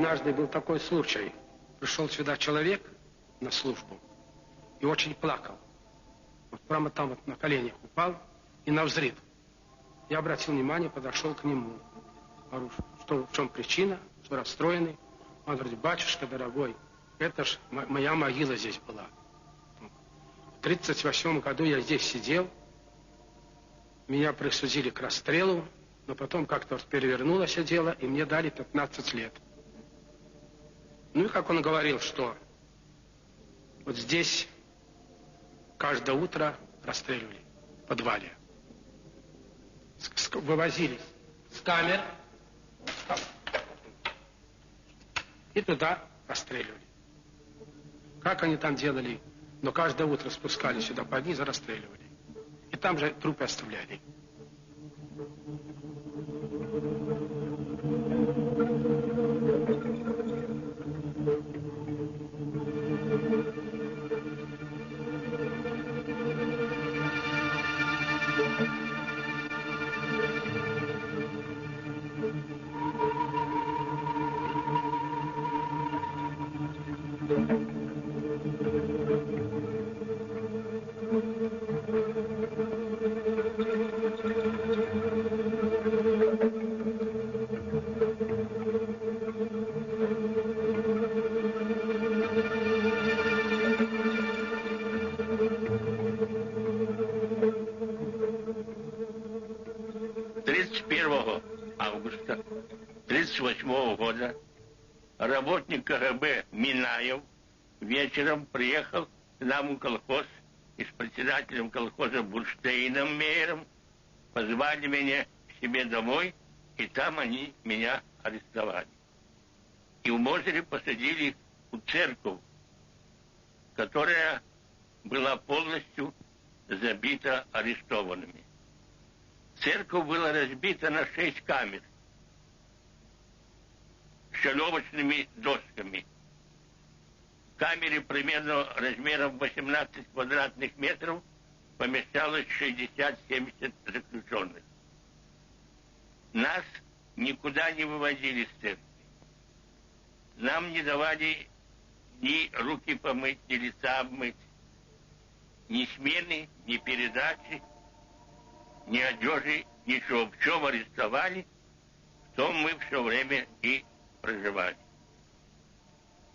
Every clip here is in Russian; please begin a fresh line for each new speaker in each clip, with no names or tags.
однажды был такой случай. Пришел сюда человек на службу и очень плакал. Вот прямо там вот на коленях упал и навзрыд. Я обратил внимание, подошел к нему. Говорю, что, в чем причина, что расстроенный. Он говорит, батюшка дорогой, это ж моя могила здесь была. В 1938 году я здесь сидел, меня присудили к расстрелу, но потом как-то перевернулось дело, и мне дали 15 лет. Ну и как он говорил, что вот здесь каждое утро расстреливали в подвале. Вывозились с камер и туда расстреливали. Как они там делали? Но каждое утро спускали сюда под низ и расстреливали. И там же трупы оставляли.
Августа 1938 года работник КГБ Минаев вечером приехал к нам в колхоз и с председателем колхоза Бурштейном Мейером позвали меня к себе домой, и там они меня арестовали. И в Мозыре посадили в церковь, которая была полностью забита арестованными. Церковь была разбита на 6 камер с шалевочными досками. В камере примерно размером 18 квадратных метров помещалось 60-70 заключенных. Нас никуда не вывозили с церкви. Нам не давали ни руки помыть, ни лица обмыть, ни смены, ни передачи, ни одежи, ничего. В чем арестовали, в том мы все время и проживали.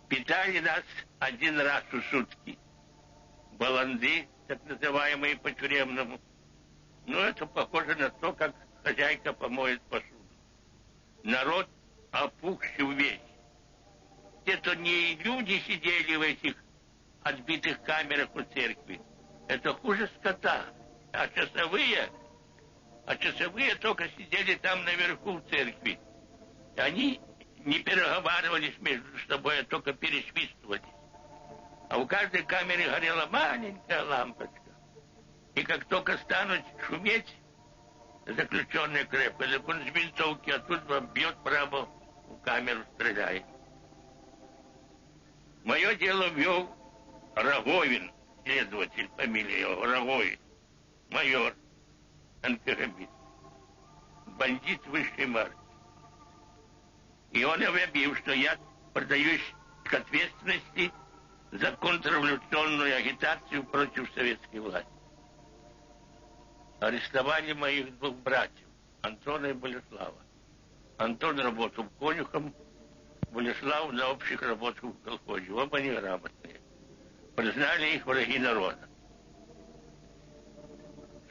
Питали нас один раз в сутки. Баланды, так называемые по-тюремному. Но это похоже на то, как хозяйка помоет посуду. Народ опухший весь. Это не люди сидели в этих отбитых камерах у церкви. Это хуже скота. А часовые только сидели там наверху в церкви. И они не переговаривались между собой, а только пересвистывались. А у каждой камеры горела маленькая лампочка. И как только станут шуметь, заключенные крепко, так он с винтовки оттуда бьет прямо в камеру, стреляет. Мое дело вел Роговин, следователь, фамилия его, Роговин, майор, НКГБист, бандит высшей марки. И он объявил, что я продаюсь к ответственности за контрреволюционную агитацию против советской власти. Арестовали моих 2 братьев, Антона и Болеслава. Антон работал конюхом, Болеслав на общих работах в колхозе. Оба неграмотные. Признали их враги народа.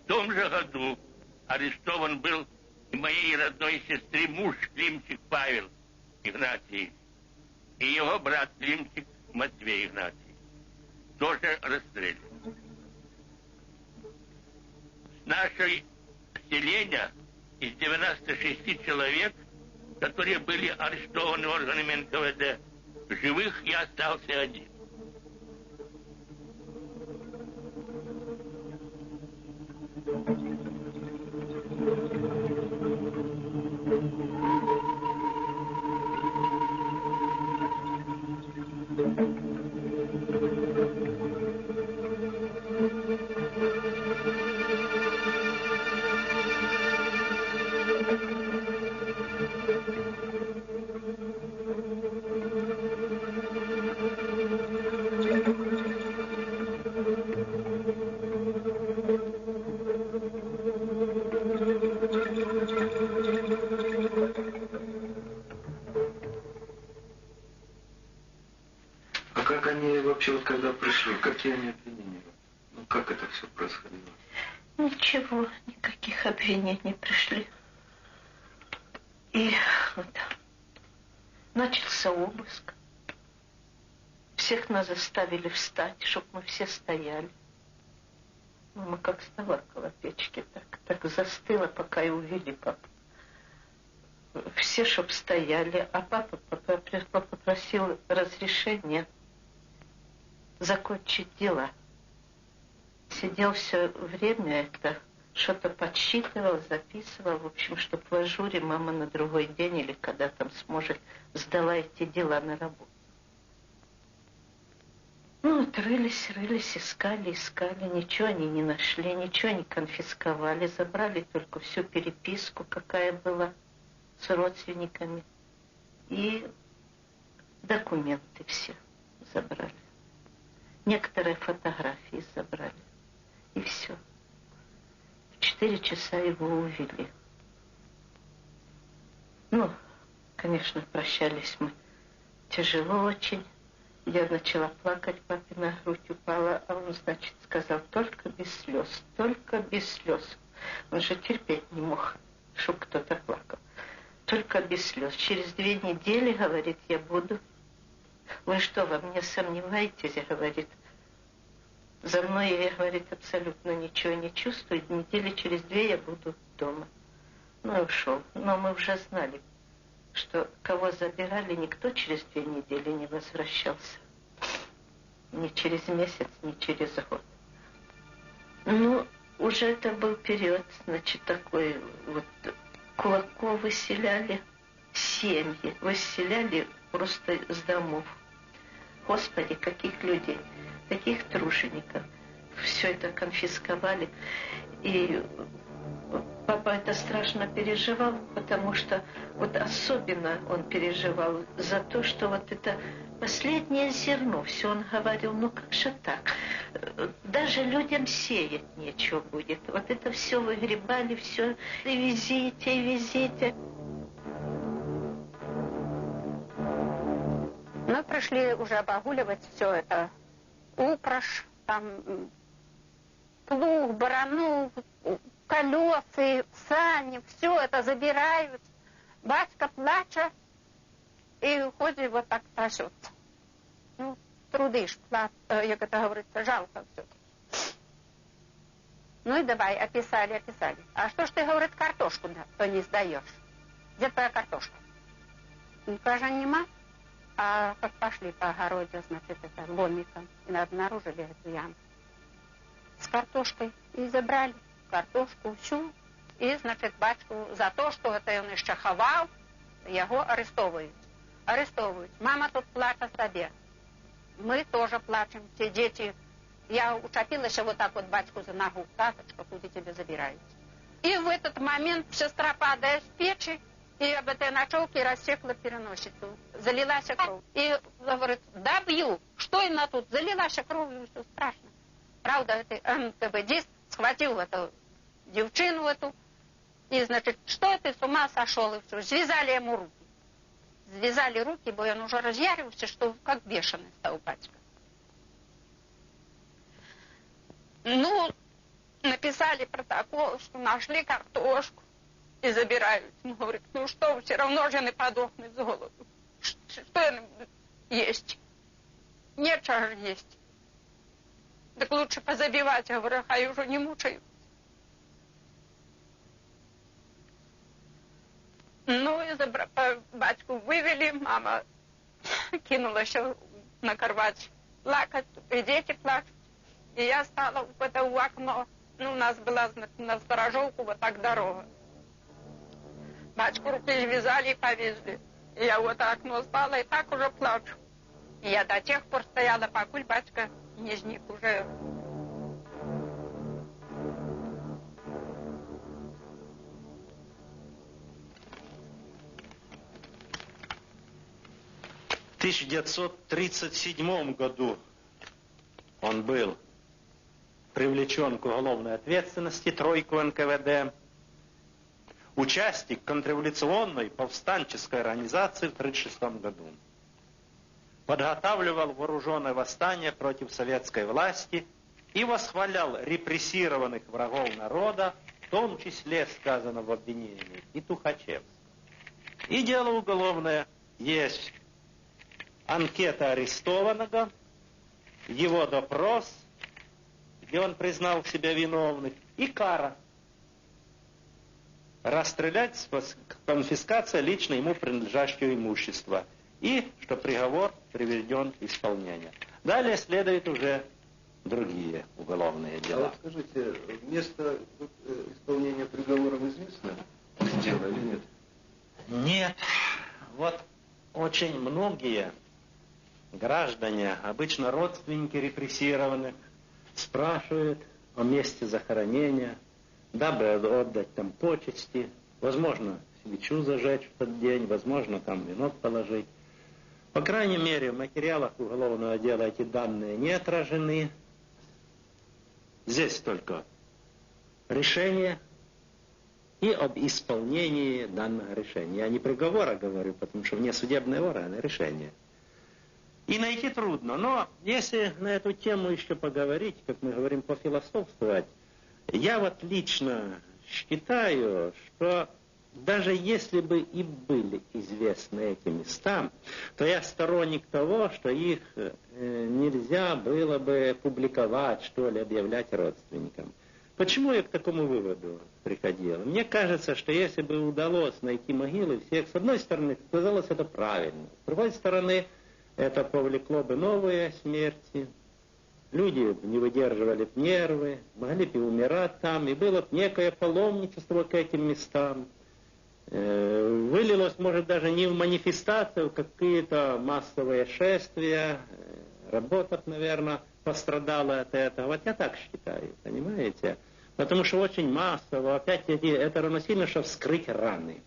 В том же году арестован был и моей родной сестры муж Климчик Павел Игнатьевич и его брат Климчик Матвей Игнатьевич. Тоже расстрелян. С нашей селения из 96 человек, которые были арестованы органами НКВД, в живых я остался один.
как они вообще, вот когда пришли, какие они обвинения? Ну, как это все происходило?
Ничего, никаких обвинений не пришли. И вот начался обыск. Всех нас заставили встать, чтобы мы все стояли. Мама как стала около печки, так застыла, пока и увели папу. Все, чтоб стояли, а папа попросил разрешения закончить дела. Сидел все время это, что-то подсчитывал, записывал, в общем, чтоб в ажуре мама на другой день или когда там сможет, сдала эти дела на работу. Ну, вот рылись, искали, ничего они не нашли, ничего не конфисковали, забрали только всю переписку, какая была с родственниками, и документы все забрали. Некоторые фотографии забрали, и все. В 4 часа его увели. Ну, конечно, прощались мы тяжело очень. Я начала плакать, папе на грудь упала, а он, значит, сказал, только без слез, только без слез. Он же терпеть не мог, чтобы кто-то плакал. Только без слез. Через 2 недели, говорит, я буду. Вы что, во мне сомневаетесь, говорит. За мной, я, говорит, абсолютно ничего не чувствую. Недели через 2 я буду дома. Ну и ушел. Но мы уже знали, что кого забирали, никто через 2 недели не возвращался. Ни через месяц, ни через год. Ну, уже это был период, значит, такой вот, кулаков выселяли, семьи выселяли просто с домов. Господи, каких людей, таких тружеников. Все это конфисковали. И папа это страшно переживал, потому что вот особенно он переживал за то, что вот это последнее зерно, все он говорил, ну как же так? Даже людям сеять нечего будет. Вот это все выгребали, все и везите.
Мы пришли уже обогуливать все это. Упряжь, там плуг, барану, колеса, сани, все это забирают. Батька плачет и ходит вот так трясется. Ну, трудишь, как это говорится, жалко все. Ну и давай, описали. А что ж ты, говорит, картошку то не сдаешь? Где твоя картошка? Ну, кажется, нема. А как пошли по огороде, значит, это ломиком, и обнаружили эту яму с картошкой. И забрали картошку всю. И, значит, батьку за то, что это он еще ховал, его арестовывают. Мама тут плачет себе. Мы тоже плачем, все дети. Я учепилась вот так вот батьку за ногу. Таточка, куда тебя забирают? И в этот момент сестра падает в печи, и об этой ночевке рассекла переносицу. Залилась кровь. И говорит, да бью. Что она тут? Залилась кровью, все страшно. Правда, это МТБ-дист схватил эту девчину эту. И, значит, что ты с ума сошел? И все. Связали ему руки. Связали руки, бо он уже разъярился, что как бешеный стал батька. Ну, написали протокол, что нашли картошку. И забирают. Он говорит, ну что, все равно же не подохнет с голоду. Что есть? Нечего же есть. Так лучше позабивать, я говорю, а уже не мучают. Ну, и батьку вывели, мама кинулась на кровать плакать, и дети плачут. И я стала в это у окно. Ну, у нас была на сторожовку вот так дорога. Батьку руки связали и повезли. И я вот окно стала и так уже плачу. И я до тех пор стояла, покуль батька не сник уже.
В 1937 году он был привлечен к уголовной ответственности, тройку НКВД. Участник контрреволюционной повстанческой организации в 1936 году. подготавливал вооруженное восстание против советской власти и восхвалял репрессированных врагов народа, в том числе, сказано в обвинении, и Тухачевского. И дело уголовное есть. Анкета арестованного, его допрос, где он признал себя виновным, и кара. Расстрелять с конфискацией лично ему принадлежащего имущества. И что приговор приведен в исполнение. Далее следуют уже другие уголовные дела.
А вот скажите, место исполнения приговоров известно? Сделано или нет?
Нет. Вот очень многие граждане, обычно родственники репрессированных, спрашивают о месте захоронения, дабы отдать там почести, возможно, свечу зажечь в тот день, возможно, там венок положить. По крайней мере, в материалах уголовного дела эти данные не отражены. Здесь только решение и об исполнении данного решения. Я не приговора говорю, потому что вне судебные органы решение. И найти трудно. Но если на эту тему еще поговорить, как мы говорим, пофилософствовать, я вот лично считаю, что даже если бы и были известны эти места, то я сторонник того, что их нельзя было бы публиковать, что ли, объявлять родственникам. Почему я к такому выводу приходил? Мне кажется, что если бы удалось найти могилы всех, с одной стороны, казалось это правильно, с другой стороны, это повлекло бы новые смерти, люди не выдерживали бы нервы, могли бы умирать там, и было бы некое паломничество к этим местам. Вылилось, может, даже не в манифестацию, какие-то массовые шествия, работа, наверное, пострадала от этого. Вот я так считаю, понимаете? Потому что очень массово, опять это равносильно, что вскрыть раны.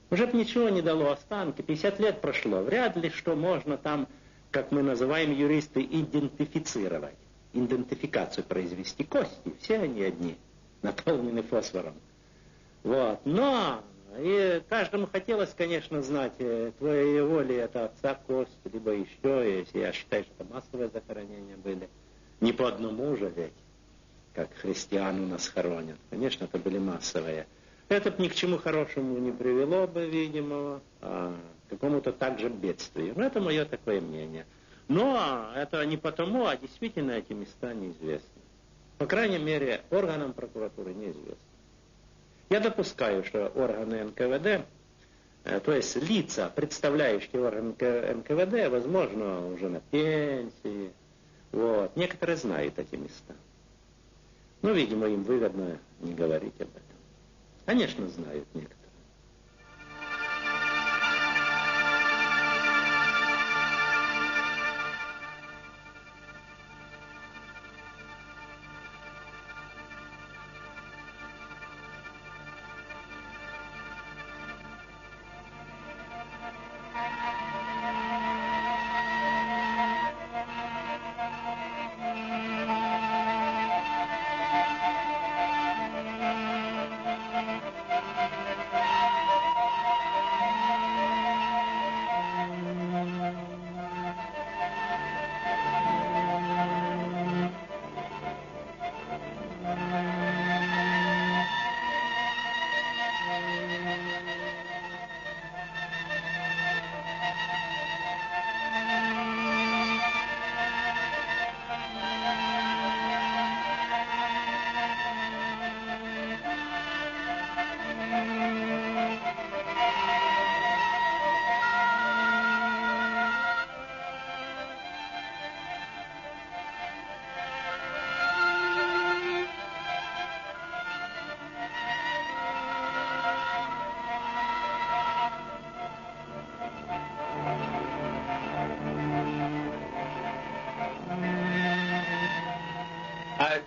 Уже бы ничего не дало, останки, 50 лет прошло, вряд ли что можно там, как мы называем юристы, идентифицировать, идентификацию произвести. Кости, все они одни, наполнены фосфором. Вот. Но и каждому хотелось, конечно, знать, твоей воли это отца кость, либо еще, если я считаю, что это массовые захоронения были. Не по одному же ведь, как христиан у нас хоронят. Конечно, это были массовые. Это бы ни к чему хорошему не привело бы, видимо, а к какому-то также бедствию. Но это мое такое мнение. Но это не потому, а действительно эти места неизвестны. По крайней мере, органам прокуратуры неизвестны. Я допускаю, что органы НКВД, то есть лица, представляющие органы НКВД, возможно, уже на пенсии. Вот. Некоторые знают эти места. Но, видимо, им выгодно не говорить об этом. Конечно, знают некоторые.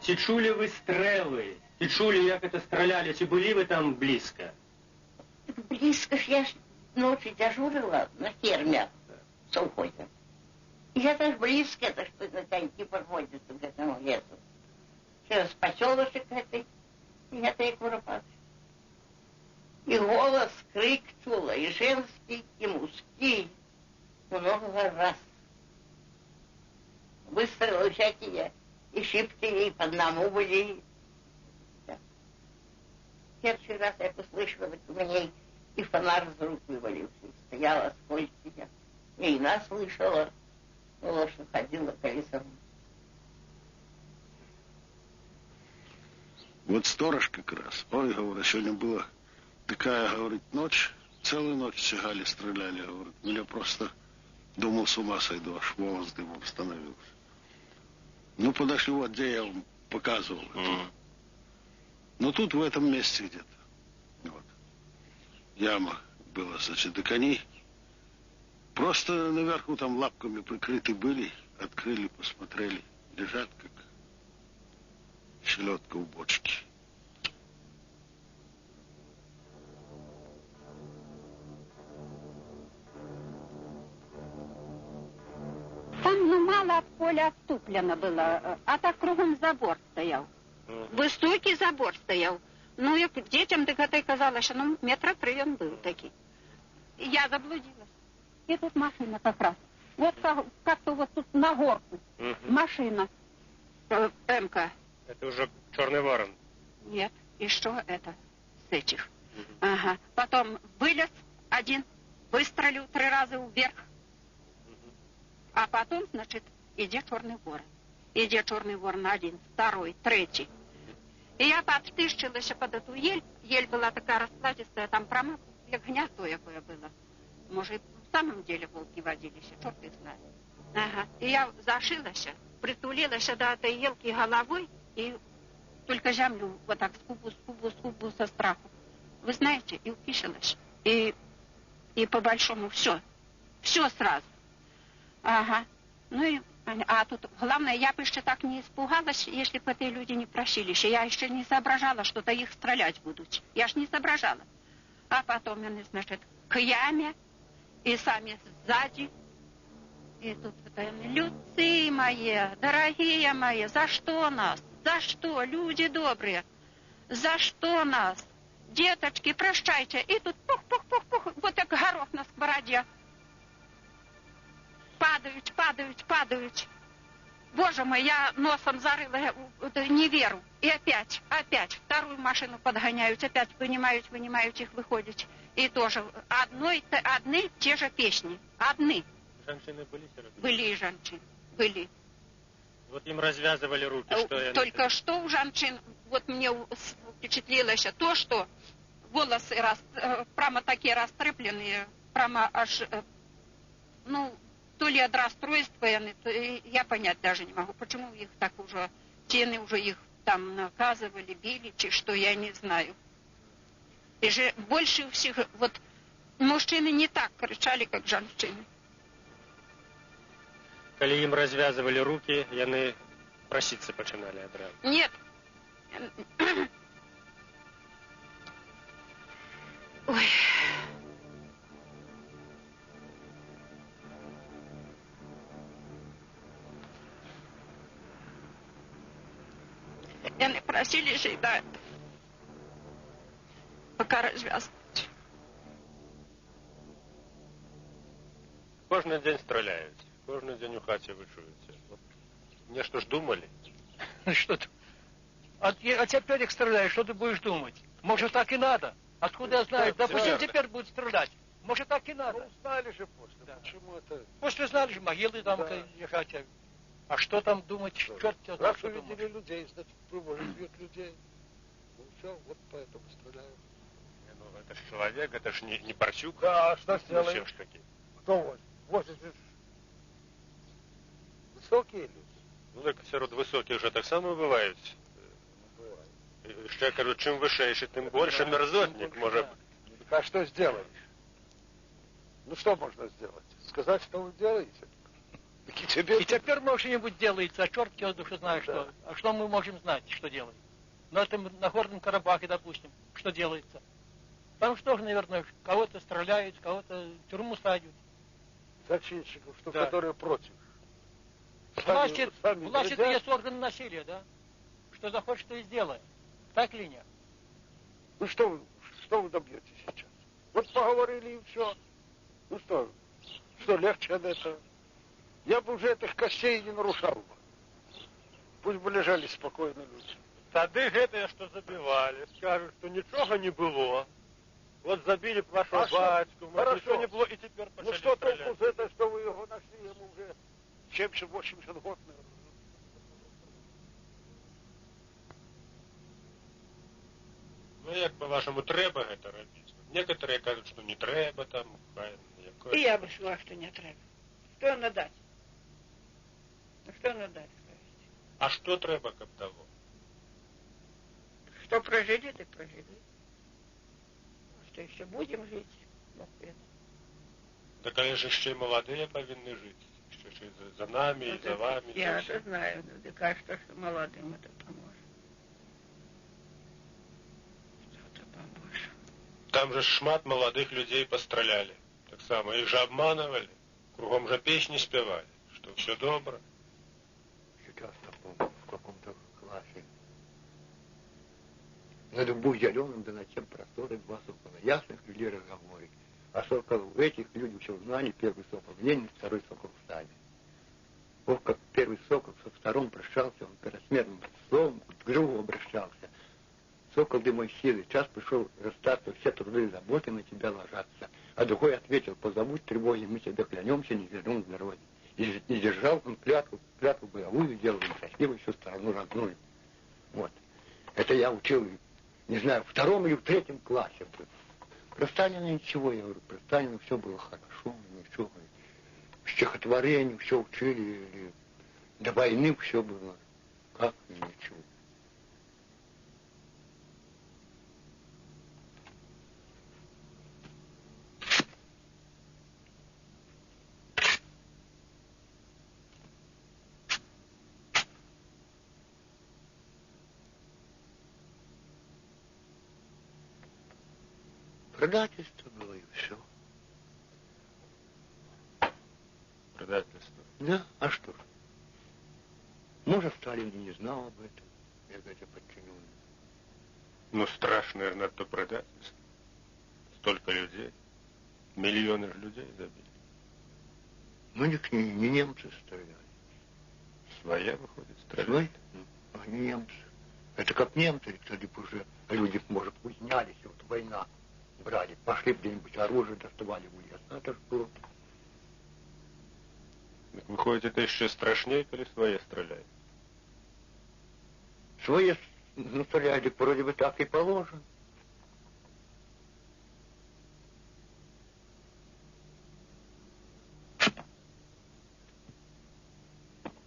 Чи чули ви стрели? Чи чули, як это стреляли? Чи были вы там близко?
Близко ж я ж ночью дежурила на ферме в совхозе. Я так близко, это что на коньки подводятся к этому лесу. Через поселочек этой, и этой куропаты. И голос, крик чула, и женский, и мужский. много раз. Выстрелы всякие, и шибкие, и по одному были. Да. Первый раз я послышала, вот у меня и фонарь из рук вывалился. Стояла сколько я. И нас слышала, лошадь ходила колесом.
Вот сторож как раз. Ой, говорит, сегодня была такая, говорит, ночь. Целую ночь сигали, стреляли, говорит. Ну, я просто думал, с ума сойду, аж волос дымом становился. Ну, подошли, вот где я вам показывал. Ну, тут в этом месте где-то. Вот. Яма была, значит, так они просто наверху там лапками прикрыты были, открыли, посмотрели, лежат как селедка в бочке.
Там, ну, мало поля обтуплено было, а так кругом забор стоял. Высокий забор стоял. Ну, я к детям так это и казалось, ну, метра 3 он был такой. И я заблудилась. И тут машина как раз. Вот как-то вот тут на горку. Машина. МК.
Это уже Черный Ворон.
Нет, и что это с этих? Ага. Потом вылез один, выстрелил 3 раза вверх. А потом, значит, идет Черный Ворон. Идет Черный Ворон 1, 2, 3. И я подтыщилась под эту ель. Ель была такая раскладистая, там прямо как гнездо якое было. Может, в самом деле волки водились, черт их знает. Ага. И я зашилась, притулилась до этой елки головой и только землю вот так скубу со страху. Вы знаете, и упишилась. И по большому все сразу. Ага. Ну и, а тут, главное, я бы еще так не испугалась, если бы эти люди не просились. Я еще не соображала, что-то их стрелять будут. Я ж не соображала. А потом они, значит, к яме, и сами сзади. И тут люди мои, дорогие мои, за что нас? За что, люди добрые? За что нас? Деточки, прощайте. И тут пух, вот так горох на сковороде. Падают. Боже мой, я носом зарыла, не веру. И опять, вторую машину подгоняют, опять вынимают их, выходят. И тоже одни те же песни. Одни.
Женщины были?
Были и женщины, были.
Вот им развязывали руки, что
только что у женщин, вот мне впечатлилось то, что волосы прямо такие растрепленные, прямо аж, ну, то ли от расстройства, я понять даже не могу, почему их так уже, тены уже их там наказывали, били, что я не знаю. И же больше всех, вот, мужчины не так кричали, как женщины.
Коли им развязывали руки, яны проситься починали одразу.
Нет. Ой. Яны просили жить, пока развязывать.
Кожный день стреляют. Кожный день у хаті вичуються. Мне что ж думали?
Что ты? А теперь их стреляют, что ты будешь думать? Может, так и надо? Откуда я знаю? Допустим, теперь будут стрелять. Может, так и надо?
Ну, знали же после. Да. Почему это?
После знали же, могилы там ехать. А что там думать? Черт тебя знает, что
видели
думать.
людей, значит, бьют людей. Ну все, вот поэтому стреляют.
Ну, это ж человек, это ж не Парчук.
Да, что
Ну,
сделаешь?
все ж таки.
Кто возит? Возят же высокие люди.
Ну, так серед високих же так само бувають. Ще кажу, чим вишейший, тим більше мерзотник може бути.
А что сделаешь? Ну что можно сделать? Сказать, что вы делаете?
И теперь, может, что-нибудь делается, а черт его душу знает,
да.
что. А что мы можем знать, что делать? На этом, на Горном Карабахе, допустим, что делается? Там что же, наверное, кого-то стреляют, кого-то в тюрьму садят.
Зачинщиков, что
Да.
которые против.
Власть
сами
это есть орган насилия, да? Что захочет, то и сделает. Так или нет?
Ну что вы добьетесь сейчас? Вот поговорили и все. Ну что, Что легче от этого? Я бы уже этих костей не нарушал бы. Пусть бы лежали спокойно люди.
Тады гэтыя, што забівалі, скажуць, што нічога не было. Вот забили б вашего батьку, ничего не было, и теперь пошли.
Ну что
стрелять.
толку с этого, что вы его нашли, ему уже 70-80 год, наверное.
Ну, як по-вашему, трэба гэта рабіць? Некоторые кажуць, што не трэба там.
И я бы сказала, что не трэба. Что надать? Ну что надать?
А што трэба, каб дало?
Что прожили, так прожили. Что еще будем жить?
Да, конечно, еще и молодые повинны жить. Еще за нами,
вот
за вами.
Я это знаю, но мне кажется, что молодым это поможет. Что-то поможет.
Там же шмат молодых людей постреляли. Так само, их же обманывали. Кругом же песни спевали, что все добро.
Сейчас помню, в каком-то классе. На дубу зеленым, да на тем просторы два сокола. Ясных людей разговорить. А сокол у этих люди все знали, первый сокол в Ленин, второй сокол в Сталине. Ох, как первый сокол со вторым прощался, он пересмерным словом к другу обращался. Сокол, ты мой силы, час пришел расстаться, все труды и заботы на тебя ложатся. А другой ответил, позабудь тревоги, мы тебе клянемся, не вернем в дороге. И держал он клятву боевую, делал им счастливой всю страну родную. Вот. Это я учил, не знаю, в втором или в третьем классе был. Про Сталина ничего, я говорю, про Сталина все было хорошо, ничего. Стихотворение все учили, до войны все было, как ничего. Предательство было и все.
Предательство?
Да, а что ж? Может, Сталин и не знал об этом, я говорю, подчиненный.
Ну, страшно, наверное, это предательство. Столько людей. Миллионы людей забили.
Ну, не немцы стреляли.
Своя, выходит, стреляли?
Свои? А не немцы. Это как немцы, кстати, уже люди, может, узнялись, вот война. Брали, пошли где-нибудь оружие доставали в лес. Это ж было.
Так выходит, это еще страшнее, коли свои стреляют.
Свои, ну, стреляли, вроде бы так и положено.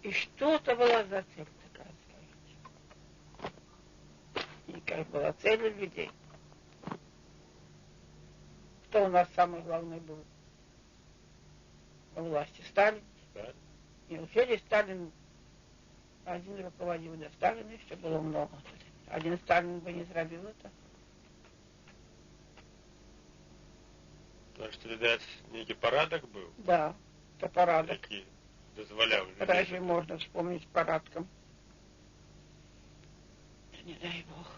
И что-то была за цель такая, скажите. И как была цель у людей. Кто у нас самый главный был во власти? Сталин?
Сталин.
Неужели Сталин один руководил, до Сталина еще было много? Один Сталин бы не сделал это.
Значит, видать, некий порядок был?
Да, это порядок.
Який дозволял людей.
Разве можно вспомнить порядком? Да не дай Бог.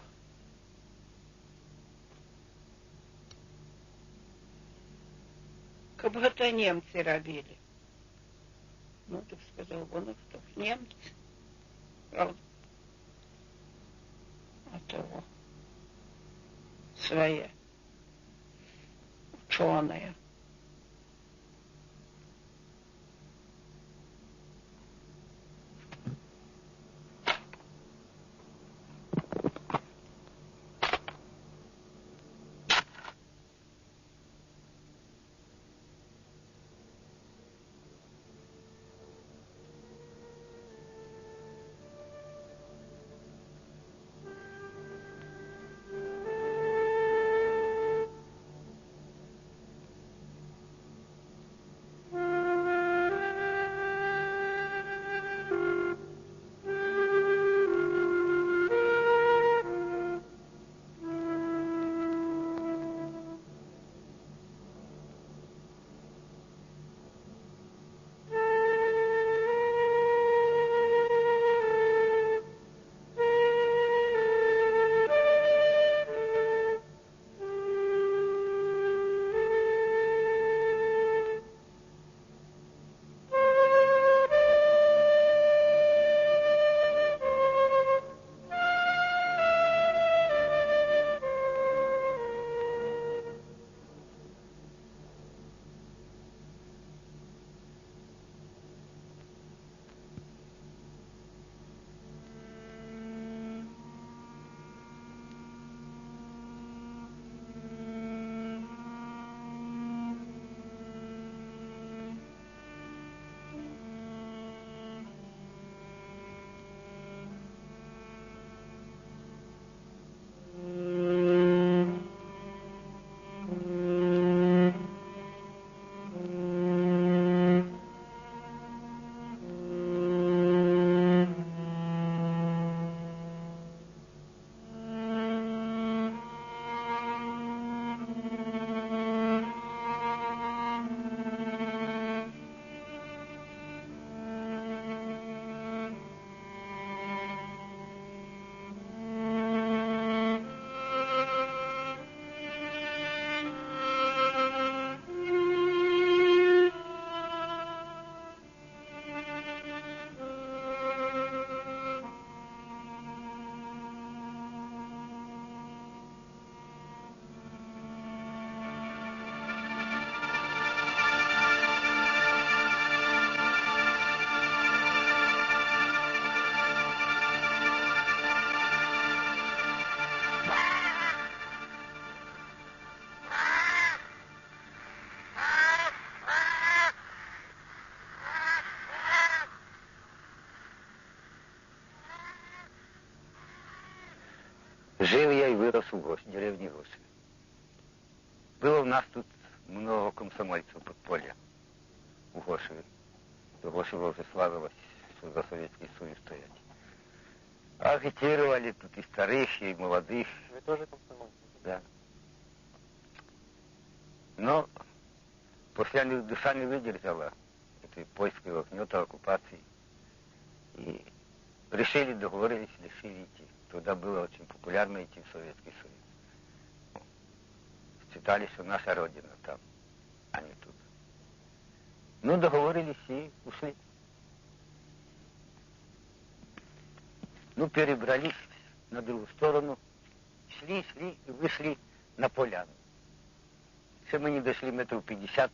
Как бы это немцы робили. Ну, так сказал бы, ну что, немцы. Правда? А того. Свои. Ученые.
Жил я и вырос в деревне Гошеве. Было у нас тут много комсомольцев подполья в Гошеве. До Гошева уже славилось, что за Советский Союз стоять. Агитировали тут и старых, и молодых.
Вы тоже комсомольцы?
Да. Но после душа не выдержала этой польской гнета, оккупации. И решили, договорились, решили идти. Тогда было очень популярно идти в Советский Союз. Считали, что наша родина там, а не тут. Ну, договорились и ушли. Ну, перебрались на другую сторону, шли и вышли на поляну. Все мы не дошли метров 50,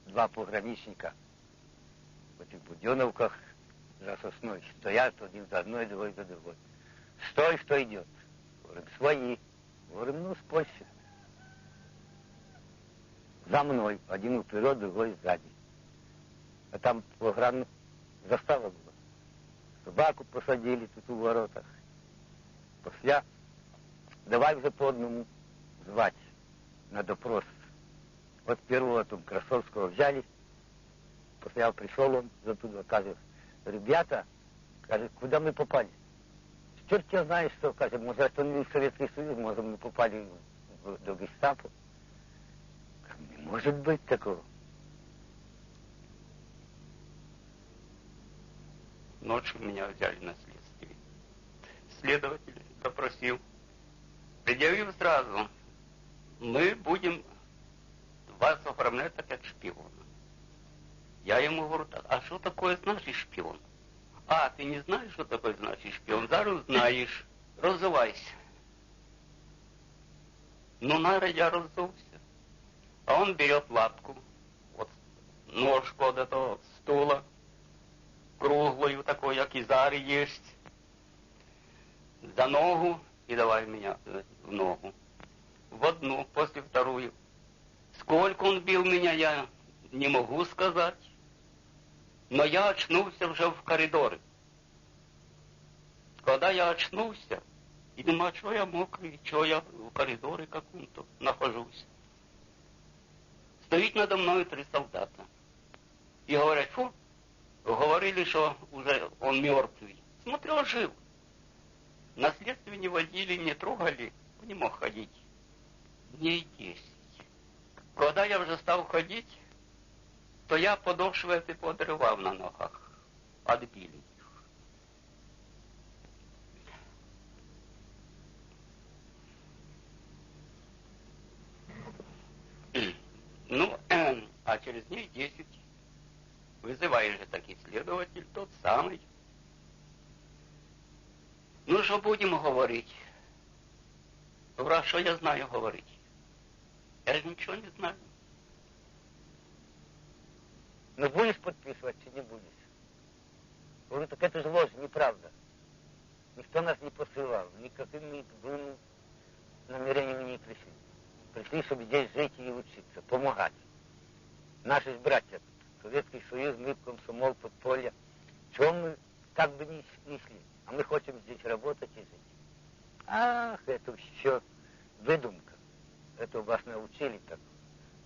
два пограничника в этих буденовках за сосной стоят один за одной, другой за другой. Стой, что идет? Говорим, свои. Говорим, ну, с Польши. За мной. Один вперед, другой сзади. А там погран застава была. Собаку посадили тут у воротах. После давай уже по одному звать на допрос. Вот первого там Красовского взяли. После пришел он оттуда, кажет, ребята, кажет, куда мы попали? Черт тебя знает, что, кажет, может, он не в Советский Союз, может, мы попали до гестапо. Не может быть такого.
Ночью меня взяли на следствие. Следователь допросил. Предъявил сразу. Мы будем вас оформлять как шпиона. Я ему говорю, а что такое значит шпион? А, ты не знаешь, что такое значит шпион? Зараз знаешь. Разувайся. Ну, наверное, я разулся. А он берет лапку, вот ножку от этого стула, круглую такой, как и зары есть, за ногу и давай меня в ногу. В одну, после вторую. Сколько он бил меня, я не могу сказать. Но я очнулся уже в коридоре. Когда я очнулся, и думаю, что я мокрый, что я в коридоре каком-то нахожусь. Стоит надо мной 3 солдата. И говорят, фу, говорили, что уже он мертвый. Смотрю, жив. На следствие не водили, не трогали, не мог ходить. Дней 10. Когда я уже стал ходить, то я подошвы эти подрывал на ногах. Отбили их. Ну, а через дней 10 вызывает же таки следователь, тот самый. Ну, что будем говорить? Говорю, что я знаю говорить? Я же ничего не знаю.
Ну, будешь подписывать, или не будешь? Говорю, так это же ложь, неправда. Никто нас не посылал, никакими намерениями не пришли. Пришли, чтобы здесь жить и учиться, помогать. Наши же братья, Советский Союз, мы комсомол, подполье. Чего мы как бы не шли? А мы хотим здесь работать и жить. Ах, это все выдумка. Это вас научили так.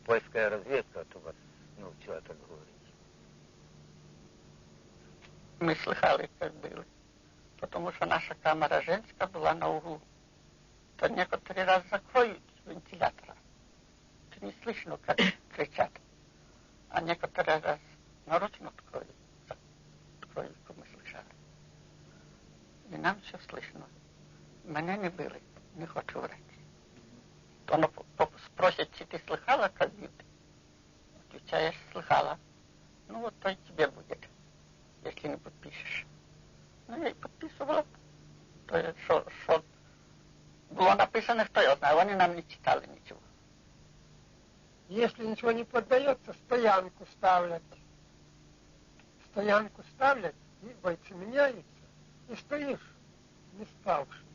Польская разведка это вас научила так говорить.
Мы слыхали, как было. Потому что наша камера женская была на углу. То некоторые раз закроют вентилятора. То не слышно, как кричат. А некоторые раз нарочно откроют, как мы слышали. И нам все слышно. Меня не было, не хочу врать. То она спросит, чи ты слыхала, как бьют? Отвечаешь, слыхала. Ну вот то и тебе будет, если не подпишешь. Ну я и подписывала. То что было написано, что я знаю, они нам не читали ничего.
Если ничего не поддается, стоянку ставлять. Стоянку ставлять, и бойцы меняются. И стоишь, не ставший.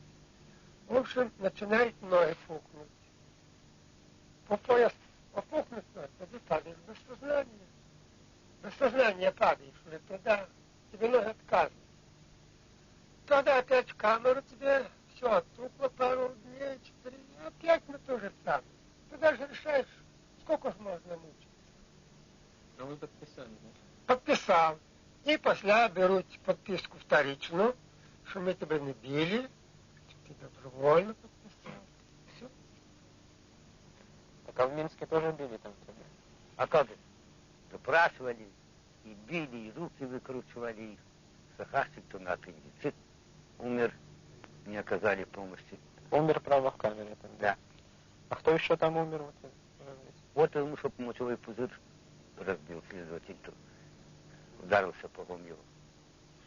В общем, начинает ноги пухнуть. По пояс опухнуть ноги, тогда падаешь без сознания. Без сознания падаешь уже тогда, тебе ноги отказывают. Тогда опять в камеру тебе все все оттупло пару дней, 4, опять на то же самое. Ты даже решаешь, сколько ж можно мучиться.
А вы подписали, да?
Подписал. И после берут подписку вторичную, что мы тебя не били, ты добровольно подписал. Все.
Так а в Минске тоже били там тебя?
А как же? Допрашивали, и били, и руки выкручивали. Сахарчик-то на аппендицит умер, не оказали помощи.
Умер прямо в камере там?
Да.
А кто еще там умер?
Вот ему, чтобы мочевой пузырь разбил следователь, то ударился по его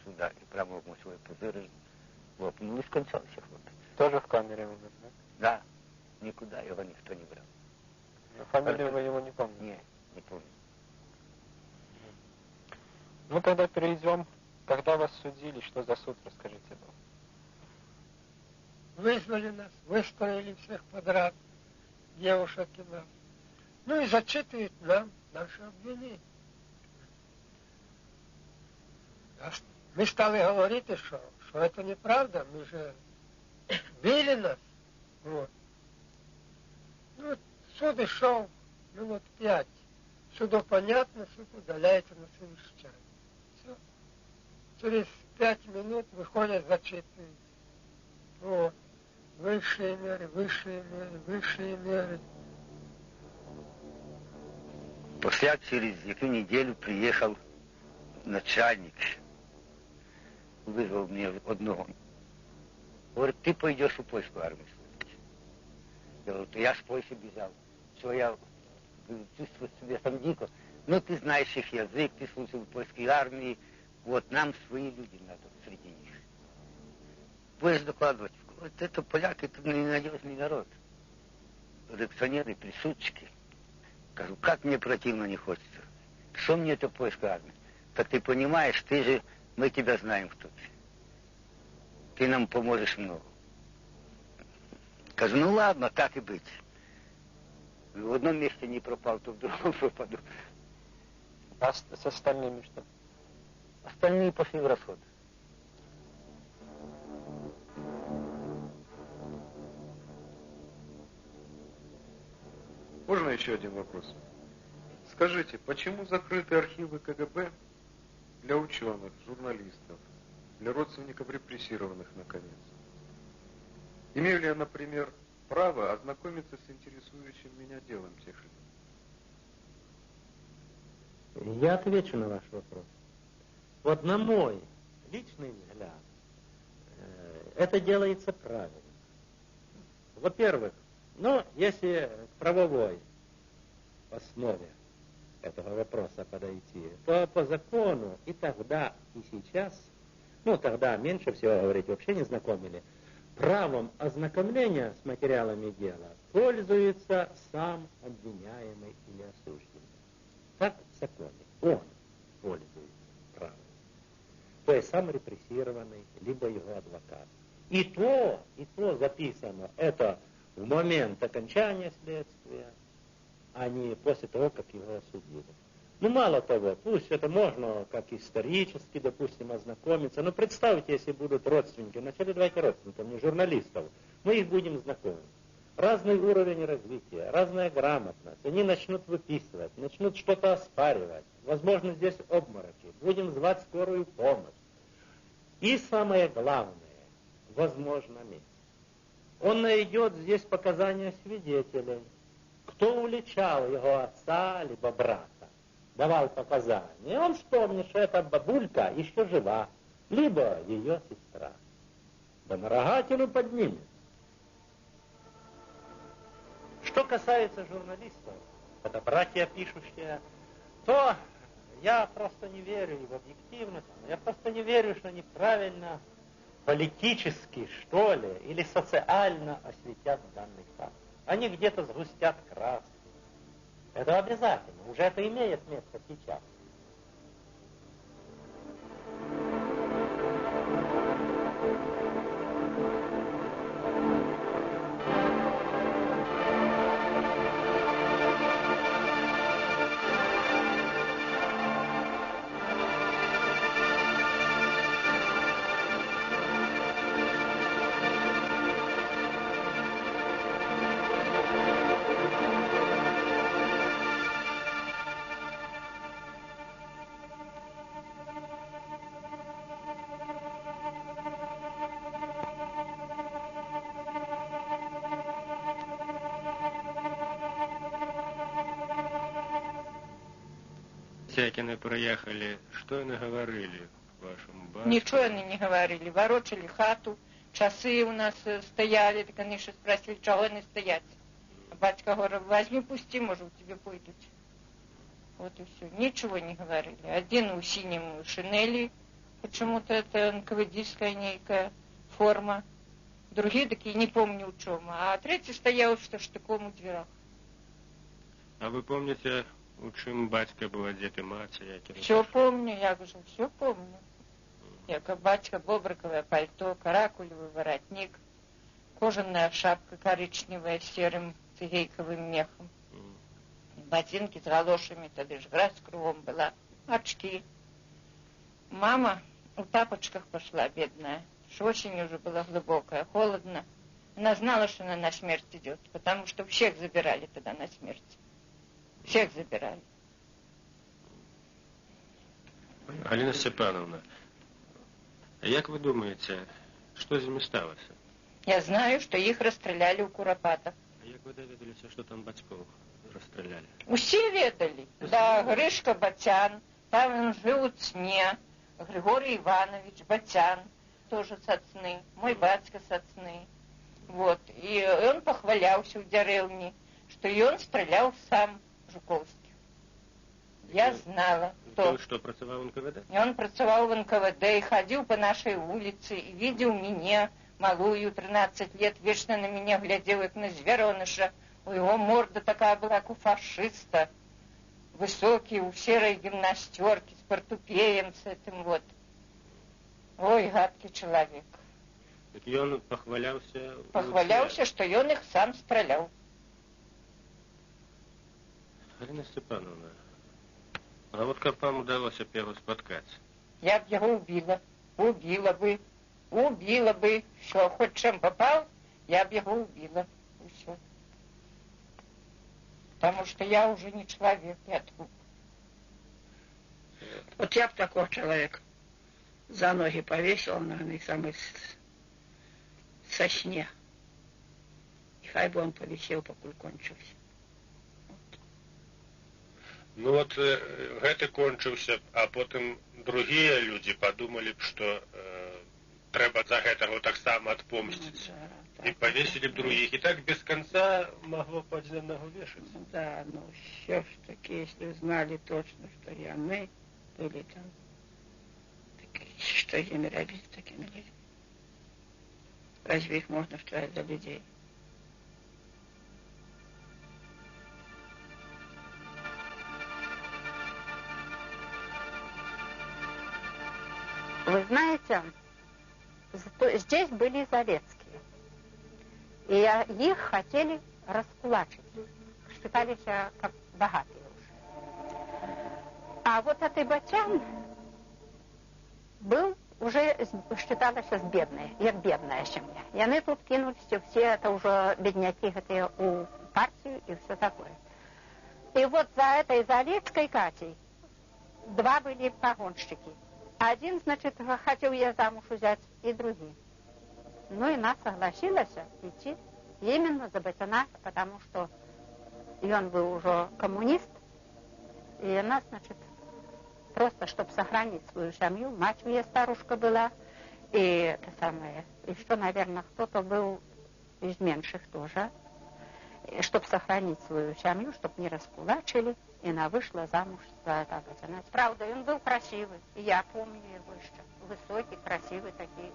сюда, и прямо в мочевой пузырь лопнул и скончался. Вот.
Тоже в камере умер, да?
Да, никуда его никто не брал.
Но фамилию вы его не помните?
Нет, не помню.
Ну тогда перейдем. Когда вас судили, что за суд, расскажите нам.
Вызвали нас, выстроили всех подряд, девушек и нас. Ну и зачитывают нам наши обвинения. Мы стали говорить, что это неправда, мы же били нас. Вот. Ну, суд и шел минут 5. Суду понятно, суд удаляется на совещание. Все. Через 5 минут выходят зачитывать. Вот. Высшие меры, высшие меры, высшие меры.
После через эту неделю приехал начальник. Вызвал мне одного. Говорит, ты пойдешь в польскую армию служить. Я говорю, я с Польши бежал. Что я чувствую себя там дико. Ну, ты знаешь их язык, ты служил в польской армии. Вот нам свои люди надо среди них. Будешь докладывать. Вот это поляки, это ненадежный народ. Реакционеры, присутчики. Скажу, как мне противно не хочется. Что мне это польская армия? Так ты понимаешь, ты же, мы тебя знаем, кто ты. Ты нам поможешь много. Скажу, ну ладно, так и быть. В одном месте не пропал, то в другом пропаду.
А с остальными что?
Остальные пошли в расход.
Можно еще один вопрос? Скажите, почему закрыты архивы КГБ для ученых, журналистов, для родственников репрессированных, наконец? Имею ли я, например, право ознакомиться с интересующим меня делом тех людей?
Я отвечу на ваш вопрос. Вот на мой личный взгляд, это делается правильно. Во-первых, если к правовой основе этого вопроса подойти, то по закону и тогда, и сейчас, тогда меньше всего говорить, вообще не знакомили, правом ознакомления с материалами дела пользуется сам обвиняемый или осужденный. Так в законе. Он пользуется правом. То есть сам репрессированный, либо его адвокат. И то записано, это в момент окончания следствия, а не после того, как его осудили. Мало того, пусть это можно как исторически, допустим, ознакомиться, но представьте, если будут родственники, вначале давайте родственников, не журналистов, мы их будем знакомить. Разный уровень развития, разная грамотность, они начнут выписывать, начнут что-то оспаривать, возможно, здесь обмороки, будем звать скорую помощь. И самое главное, возможно, месть. Он найдет здесь показания свидетелей, кто уличал его отца, либо брата, давал показания. Он вспомнит, что эта бабулька еще жива, либо ее сестра. Да на рогатину поднимет. Что касается журналистов, это братья пишущие, то я просто не верю и в объективность, я просто не верю, что они правильно политически, что ли, или социально осветят данный факт. Они где-то сгустят краски. Это обязательно, уже это имеет место сейчас.
Помните, як яны прыехалі, што яны гаварылі вашаму бацьку?
Ничего они не говорили. Ворочали хату, часы у нас стояли, так они еще спросили, чего они стоять. А батька говорит, возьми, пусти, может, у тебя пойдут. Вот и все. Ничего не говорили. Один у синем шинели, почему-то это НКВДская некая форма. Другие такие, не помню в чем. А третий стоял что штыком у дверях.
А вы помните, у чым бацька быў адзет і маці?
Все помню, я говорю, все помню. Як батька, бобриковое пальто, каракулевый воротник, кожаная шапка коричневая с серым цигейковым мехом, ботинки с галошами, тогда же грязь кругом была, очки. Мама в тапочках пошла, бедная, что осень уже была глубокая, холодно. Она знала, что она на смерть идет, потому что всех забирали тогда на смерть. Всех забирали.
Галина Степановна, як вы думаете, что з імі сталося?
Я знаю, что их расстреляли у Куропатов.
А як вы даведаліся, что там бацькоў расстреляли?
Все ведали. Да, Гришка Батян, там он жил у Цне, Григорий Иванович Батян, тоже сацны, мой батька сацны. Вот. И он похвалялся в деревне, что и он стрелял сам, Жуковский. Я знала,
кто... Что, працевал в НКВД?
И он працевал в НКВД и ходил по нашей улице, и видел меня, малую, 13 лет, вечно на меня глядел, как на звереныша. У его морда такая была, как у фашиста. Высокий, у серой гимнастерки, с портупеем, с этим вот. Ой, гадкий человек.
Так и он похвалялся...
Похвалялся, что он их сам стрелял.
Галина Степановна, а вот как вам удалось первого споткать?
Я б его убила. Убила бы. Все, хоть чем попал, я б его убила. И все. Потому что я уже не человек, я труп.
Вот я б такого человека за ноги повесила на них самой сосне. И хай бы он повисел, покуль кончился.
Ну вот гэты кончыўся, а потым другія людзі падумалі б, што трэба за гэтага таксама адпомсціць. И повесили б других. И так без конца могло подземного вешать.
Да, но все-таки, если знали точно, что и мы были там, так что с ними робить, с такими людьми? Разве их можно встать за людей?
Вы знаете, здесь были Зарецкие. И их хотели раскулачить. Считали себя как богатые уже. А вот этот Батян был уже, считалася бедной, як бедная семья. И они тут кинулись, все это уже бедняки, это у партию и все такое. И вот за этой Зарецкой Катей два были погонщики. Один, значит, хотел я замуж взять, и другие. Ну и она согласилась идти именно за Батяна, потому что и он был уже коммунист, и она, значит, просто, чтобы сохранить свою семью, мать у нее старушка была, и это самое, еще, наверное, кто-то был из меньших тоже, чтобы сохранить свою семью, чтобы не раскулачили, и она вышла замуж за этого Батяна. Правда, он был красивый, и я помню его еще, высокий, красивый такие.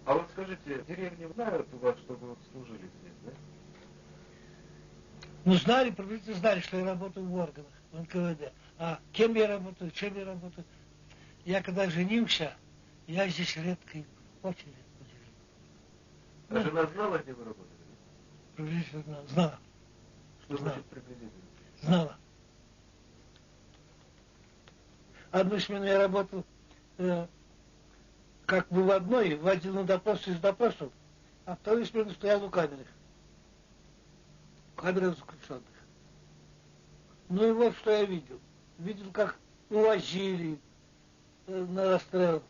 А вот скажите, деревни знают у вас, что вы вот служили здесь, да?
Ну, знали, приблизительно знали, что я работаю в органах, в НКВД. А кем я работаю, чем я работаю. Я когда женился, я здесь редко, очень редко жил.
А жена знала, где вы работали?
Приблизительно знала.
Что значит приблизительно?
Знала. Одну смену я работал
как выводной, водил на допрос из допросов, а вторую смену стоял у камеры. Камера заключенных. Ну и вот что я видел. Видел, как увозили на расстрел.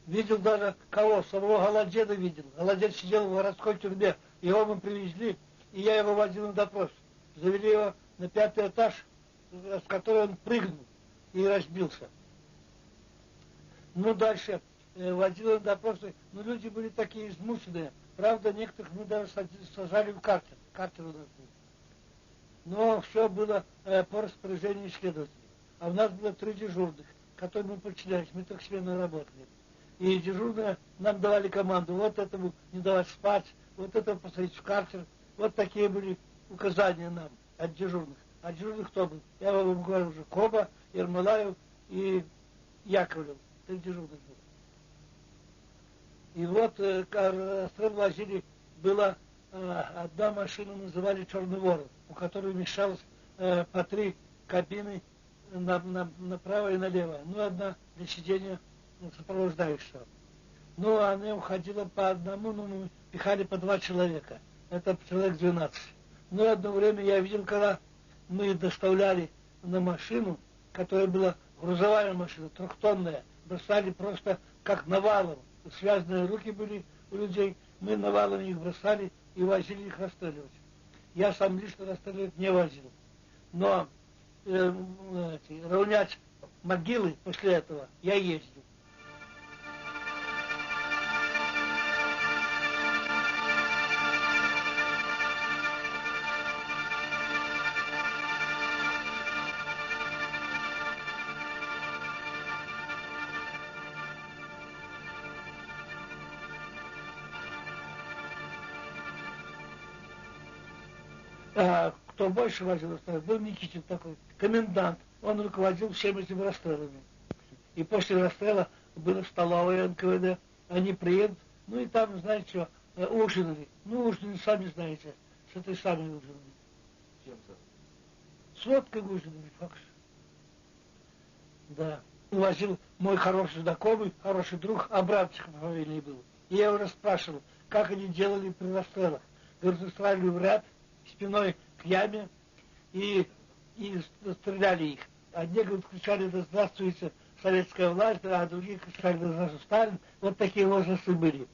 Видел даже кого, самого Голодеда видел. Голодед сидел в городской тюрьме, его мы привезли, и я его водил на допрос. Завели его на 5-й этаж, с которого он прыгнул и разбился. Ну, дальше водил на допросы, но люди были такие измученные. Правда, некоторых мы даже сажали в картер. Картер у нас был. Но все было по распоряжению следователей. А у нас было 3 дежурных, которым мы подчинялись, мы трехсменно работали. И дежурные нам давали команду, вот этому не давать спать, вот этому посадить в картер. Вот такие были указания нам от дежурных. А дежурных кто был? Я вам говорил уже, Коба, Ермолаев и Яковлев. 3 дежурных было. И вот расстрел возили, была одна машина, называли «Черный ворон», у которой вмещалось по 3 кабины направо и налево. Ну, одна для сидения сопровождающего. Ну, она уходила по одному, но мы пихали по 2 человека. Это человек 12. Ну, одно время я видел, когда мы доставляли на машину, которая была грузовая машина, 3-тонная, бросали просто как навалом. Связанные руки были у людей, мы навалом их бросали и возили их расстреливать. Я сам лично расстреливать не возил. Но равнять могилы после этого я ездил. Кто больше возил расстрелы, был Никитин такой, комендант. Он руководил всеми этими расстрелами. И после расстрела было столовая НКВД. Они приедут, ну и там, знаете что, ужинали. Ну, ужинали, сами знаете, с этой самой ужинали.
Чем-то?
С водкой ужинали, факс. Да. Увозил мой хороший знакомый, хороший друг, Абрамчик по фамилии был. И я его расспрашивал, как они делали при расстрелах. Говорит, устраивали в ряд, спиной к яме, и стреляли их. Одни, говорят, кричали: «Да здравствуйте, советская власть», а другие кричали: «Да здравствуйте, Сталин». Вот такие возрасты были.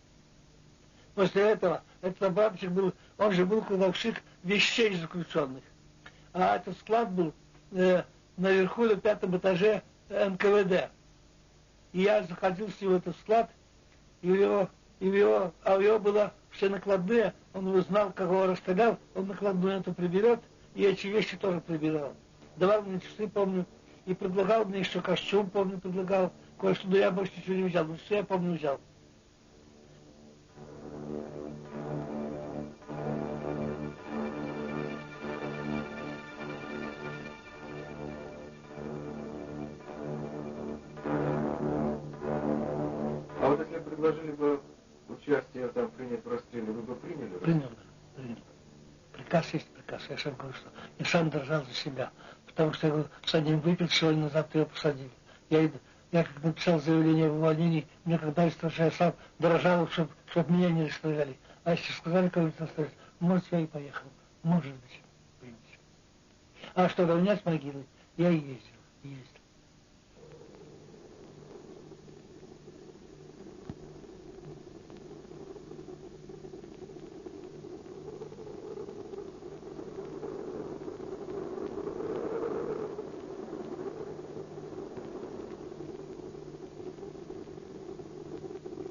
После этого этот Абрамчик был, он же был кладовщик вещей заключенных. А этот склад был наверху на 5-м этаже НКВД. И я заходил с него в этот склад, и у него было все накладные, он узнал, кого расстрелял, он накладную эту приберет, и эти вещи тоже прибирал. Давал мне часы, помню, и предлагал мне еще костюм, помню, предлагал кое-что, но я больше ничего не взял, но все я помню взял.
А вот если предложили бы участие там принять в расстреле, вы бы приняли?
Принял. Приказ есть приказ. Я сам говорю, что я сам дрожал за себя. Потому что я говорю, с одним выпил, сегодня завтра его посадили. Я как написал заявление в увольнении, мне когда истрачал, я сам дрожал, чтобы меня не расстреляли. А если сказали кого-то расстреливать, может, я и поехал. Может быть. А что равнять могилы, я и ездил.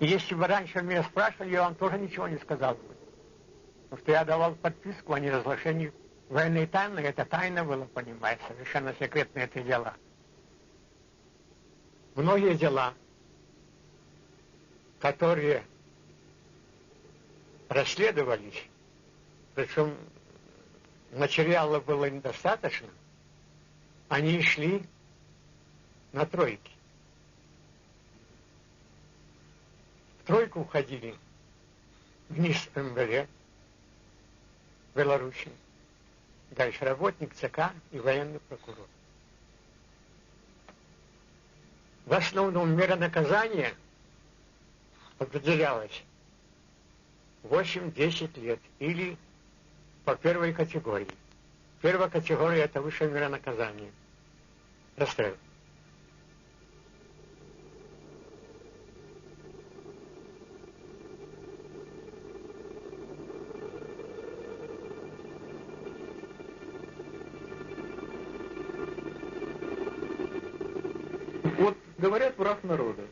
Если бы раньше меня спрашивали, я вам тоже ничего не сказал бы. Потому что я давал подписку о неразглашении военной тайны. Это тайна была, понимаете, совершенно секретные эти дела. Многие дела, которые расследовались, причем материала было недостаточно, они шли на тройки. В тройку входили министр МВД Беларуси, дальше работник ЦК и военный прокурор. В основном мера наказания определялось 8-10 лет или по первой категории. Первая категория — это высшая мера наказания. Расстрел.
Вот говорят, враг народа.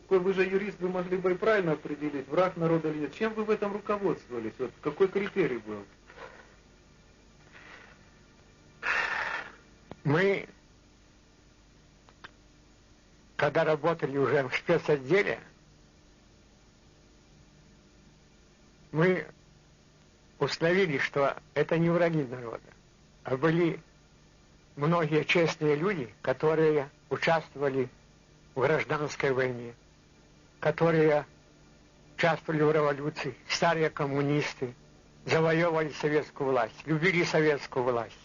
Вы же юрист, вы могли бы и правильно определить, враг народа или нет. Чем вы в этом руководствовались? Вот какой критерий был?
Мы, когда работали уже в спецотделе, мы установили, что это не враги народа, а были многие честные люди, которые участвовали в гражданской войне, которые участвовали в революции, старые коммунисты, завоевывали советскую власть, любили советскую власть.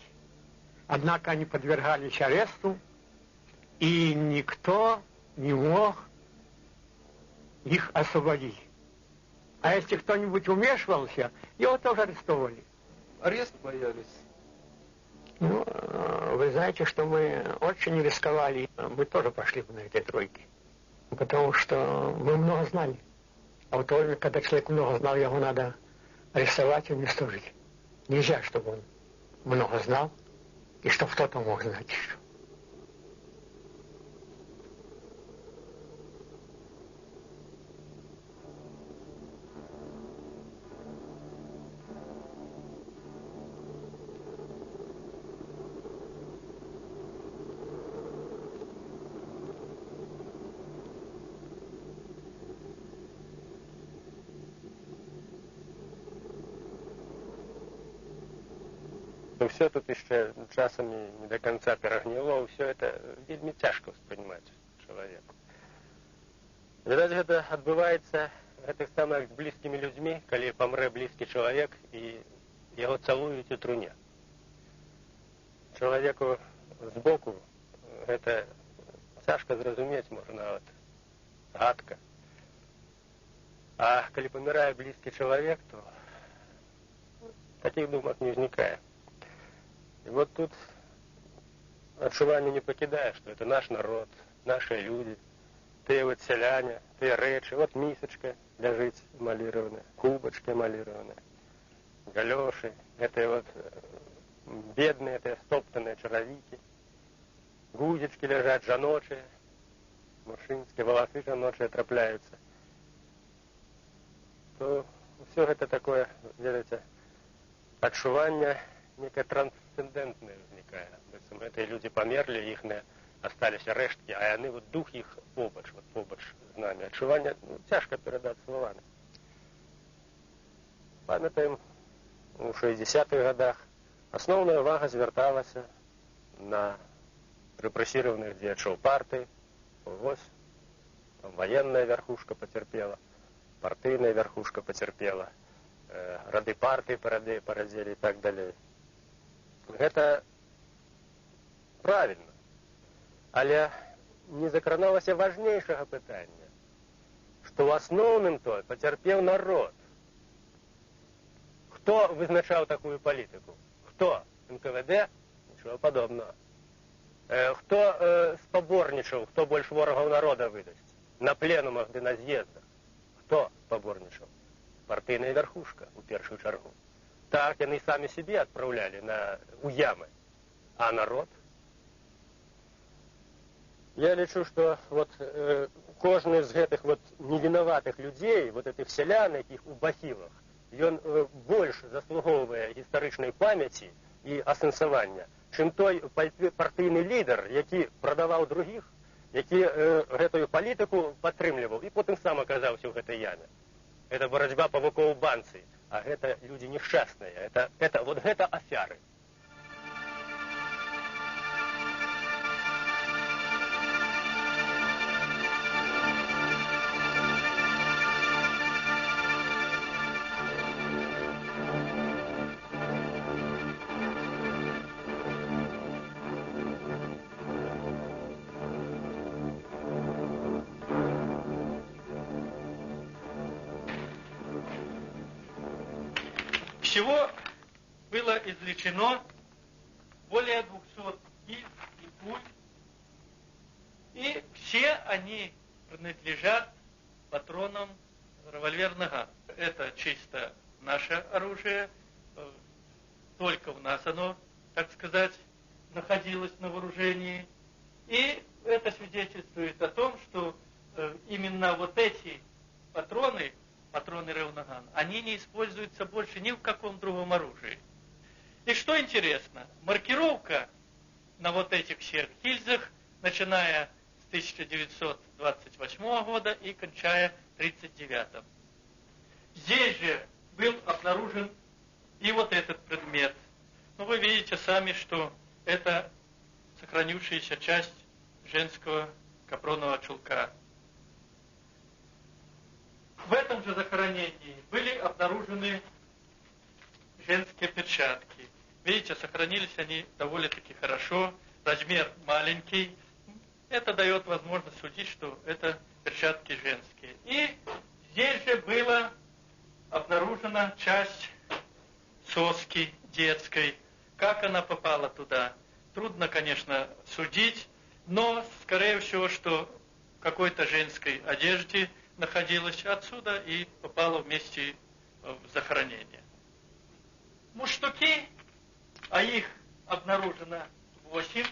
Однако они подвергались аресту, и никто не мог их освободить. А если кто-нибудь вмешивался, его тоже арестовывали.
Арест боялись?
Ну, вы знаете, что мы очень рисковали. Мы тоже пошли бы на этой тройке. Потому что мы много знали. А в то время, когда человек много знал, его надо арестовать и уничтожить. Нельзя, чтобы он много знал, и чтобы кто-то мог знать еще.
Но все тут еще часами не до конца перагніло, все это вельми тяжко воспринимать человеку. Видать, это отбывается гэтых самых с близкими людьми, коли помре близкий человек и его целуют у труне. Человеку сбоку это тяжко зразуметь можно, вот, гадко. А коли помирает близкий человек, то таких думок не возникает. И вот тут адчуванне не покидае, что это наш народ, наши люди, тыя вот селяне, тыя рэчы, вот мисочка ляжыць эмалірованая, кубачка эмалірованая, галёшы, это вот бедные, это стоптанные чаравікі, гузечки ляжаць жаночыя, мужчынскія валасы жаночыя трапляюцца. То все это такое, ведаеце, адчуванне некое трансцендентное возникает. Это люди померли, их остались рештки, а они вот дух их побач з нами. Адчуванне тяжко передать словами. Памятаем, у 60-х годах основная увага звярталася на репрессированных дзеячоў партии. Вось, там военная верхушка потерпела, партийная верхушка потерпела, рады партии поразили и так далее. Это правильно. Але не закраналася важнейшага пытання, што ў асноўным то пацярпеў народ. Хто вызначаў такую палітыку? Хто? НКВД? Нічого падобнага. Хто спаборнічаў, хто больш ворагаў народа выдасць? На пленумах ды на з'ездах. Хто спаборнічаў? Партыйная верхушка, у першую чаргу. Так, яны самі себе адпраўлялі у ямы. А народ? Я лічу, што вот кожны з гэтых вот невінаватых людзей, вот этих селян, якіх у бахілах, ён больш заслугоўвае гістарычнай памяці і асэнсавання, чым той партыйны лідар, які прадаваў другіх, які гэтую палітыку падтрымліваў і потым сам аказаўся ў гэтай яме. Это барацьба павукоў банцы, а гэта людзі нешчасныя, вот гэта афяры.
всего было извлечено более 200 гильз и пуль, и все они принадлежат патронам револьвер «Наган». Это чисто наше оружие, только у нас оно, так сказать, находилось на вооружении. И это свидетельствует о том, что именно вот эти патроны револьвер «Наган», они не используются больше ни в каком другом оружии. И что интересно, маркировка на вот этих всех гильзах, начиная с 1928 года и кончая 1939. Здесь же был обнаружен и вот этот предмет. Но вы видите сами, что это сохранившаяся часть женского капронового чулка. В этом же захоронении были обнаружены женские перчатки. Видите, сохранились они довольно-таки хорошо. Размер маленький. Это дает возможность судить, что это перчатки женские. И здесь же была обнаружена часть соски детской. Как она попала туда? Трудно, конечно, судить, но, скорее всего, что в какой-то женской одежде находилась отсюда и попала вместе в захоронение. Мундштуки, а их обнаружено 8.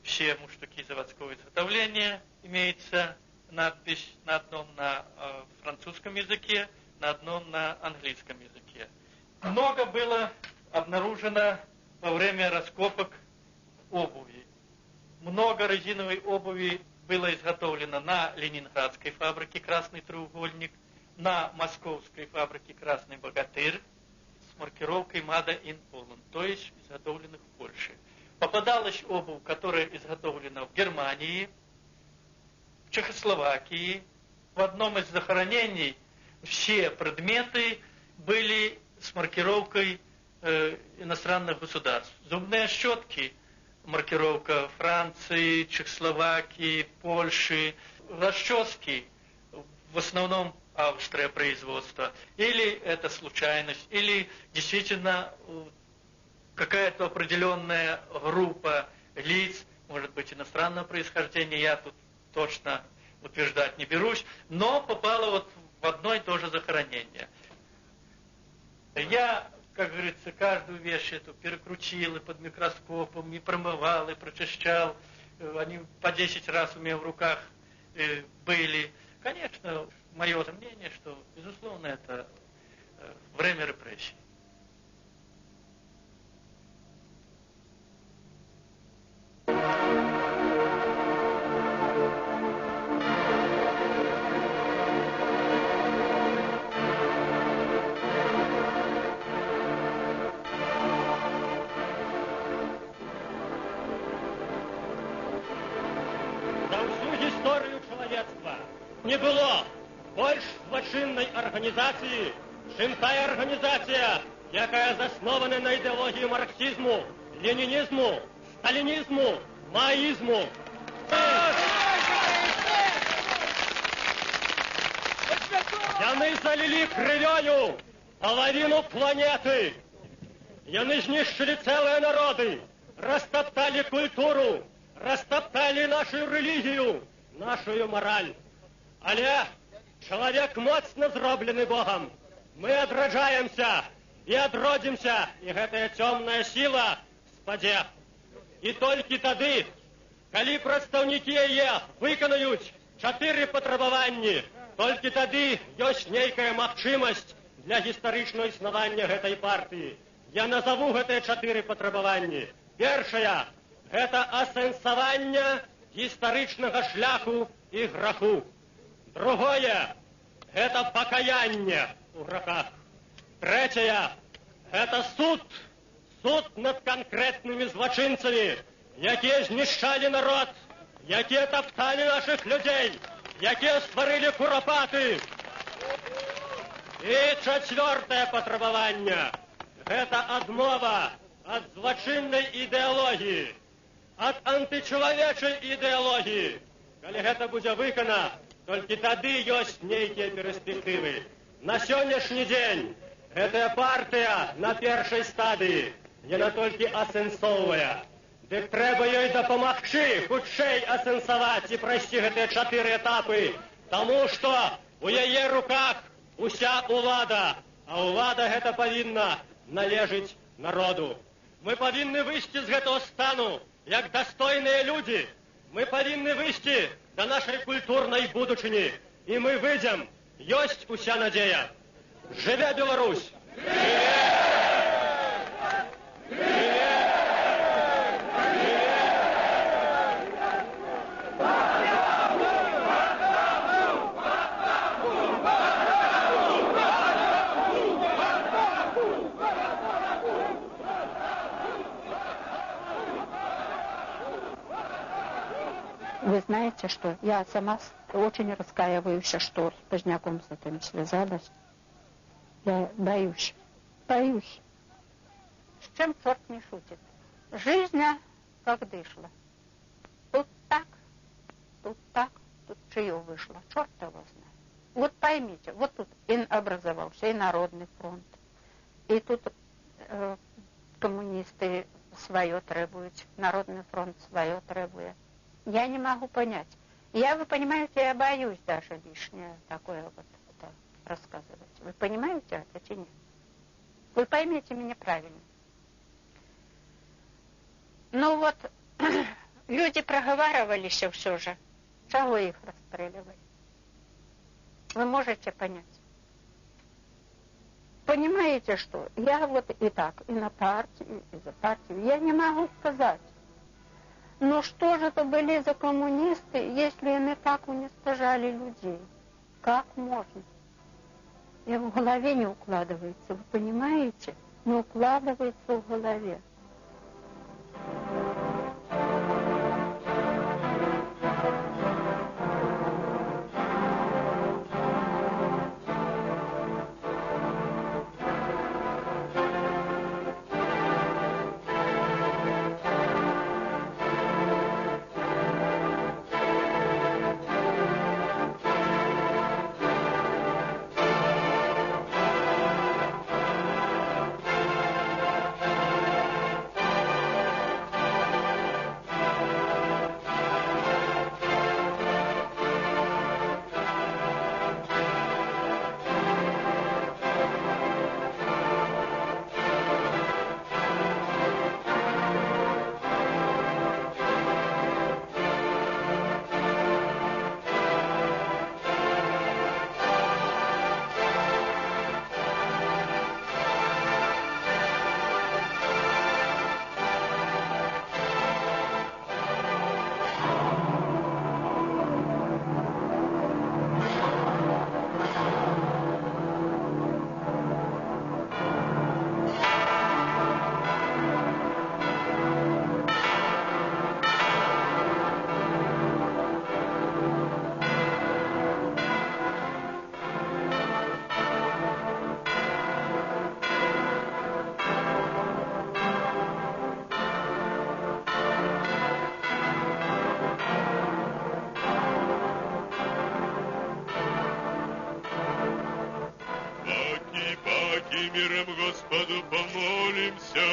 Все мундштуки заводского изготовления. Имеется надпись на одном на французском языке, на одном на английском языке. Много было обнаружено во время раскопок обуви. Много резиновой обуви было изготовлено на ленинградской фабрике «Красный треугольник», на московской фабрике «Красный богатырь» с маркировкой «Made in Poland», то есть изготовленных в Польше. Попадалась обувь, которая изготовлена в Германии, в Чехословакии. В одном из захоронений все предметы были с маркировкой иностранных государств. Зубные щетки, маркировка Франции, Чехословакии, Польши. Расчески, в основном Австрия производства. Или это случайность, или действительно какая-то определенная группа лиц, может быть, иностранного происхождения, я тут точно утверждать не берусь, но попало вот в одно и то же захоронение. Я, как говорится, каждую вещь эту перекрутил и под микроскопом, и промывал, и прочищал. Они по 10 раз у меня в руках были. Конечно, мое мнение, что, безусловно, это время репрессий.
Не было больш злочинной організації, чим та організація, яка заснована на ідеології марксизму, ленінізму, сталінізму, маоїзму. Яны залили кровью половину планеты. Яны знищили целые народы, растоптали культуру, растоптали нашу религию, нашу мораль. Але человек моцно зроблены Богом. Мы адраджаемся и адродимся, и гэтая темная сила спадзе. И только тады, калі прадстаўнікі яе выканаюць 4 патрабаванні, только тады ёсць нейкая магчымасць для гістарычнага існавання гэтай партыі. Я назову гэтыя 4 патрабаванні. Першае – гэта асэнсаванне гістарычнага шляху і граху. Другое – это покаяние в грехах. Третье – это суд. Суд над конкретными злочинцами, якія знішчалі народ, якія топтали наших людей, якія створили куропаты. И четвертое патрабаванне – это адмова от злочинной идеологии, от античеловечей идеологии. Калі гэта будзе выкана, только тады ёсць нейкія перспектывы. На сённяшні дзень Гэтая партыя на першай стадыі не натолькі асэнсоўвае. Дык трэба ёй дапамагчы хутчэй асэнсаваць і прайсці гэтыя 4 этапы, таму што у яе руках уся ўлада, а ўлада гэта павінна належыць народу. Мы павінны выйсці з гэтага стану як дастойныя людзі. Мы павінны выйсці да нашай культурнай будучыні, і мы выйдзем. Ёсць уся надзея. Жыве Беларусь!
Вы знаете, что я сама очень раскаиваюсь, что с Поздняком с этим связалась. Я боюсь. С чем черт не шутит? Жизнь как дышла. Тут так, тут чье вышло. Черт его знает. Вот поймите, вот тут и образовался и Народный фронт, и тут коммунисты свое требуют, Народный фронт свое требует. Я не могу понять. Вы понимаете, я боюсь даже лишнее такое вот это рассказывать. Вы понимаете это или нет? Вы поймите меня правильно. Ну вот, люди проговаривались все же. Чего их расстреливали? Вы можете понять? Понимаете, что я вот и так, и на партию, и за партию, я не могу сказать. Но что же это были за коммунисты, если они так уничтожали людей? Как можно? И в голове не укладывается, вы понимаете? Не укладывается в голове.
Миром Господу помолимся,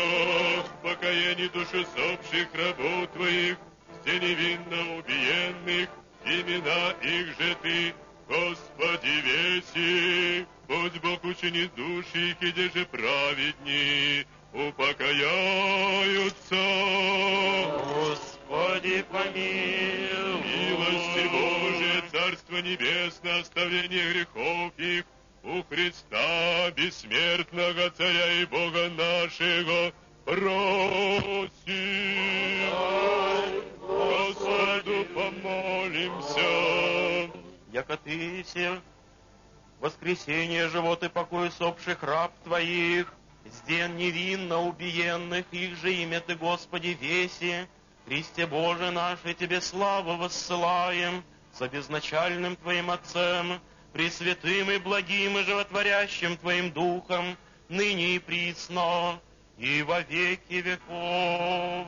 в покаянии души усопших рабов Твоих, все невинно убиенных, имена их же Ты, Господи, веси. Будь Бог учинит души их, и где же праведни упокояются.
Господи, помилуй.
Милости Божие, Царство Небесное, оставление грехов их, у Христа, бессмертного Царя и Бога нашего, просим. Господу помолимся.
Яко Ты все воскресение, живот и покой усопших раб Твоих, сден невинно убиенных, их же имя Ты, Господи, веси, Христе Боже наш, и Тебе славу воссылаем, со безначальным Твоим Отцем, пресвятым и благим и животворящим Твоим Духом, ныне и присно, и во веки веков.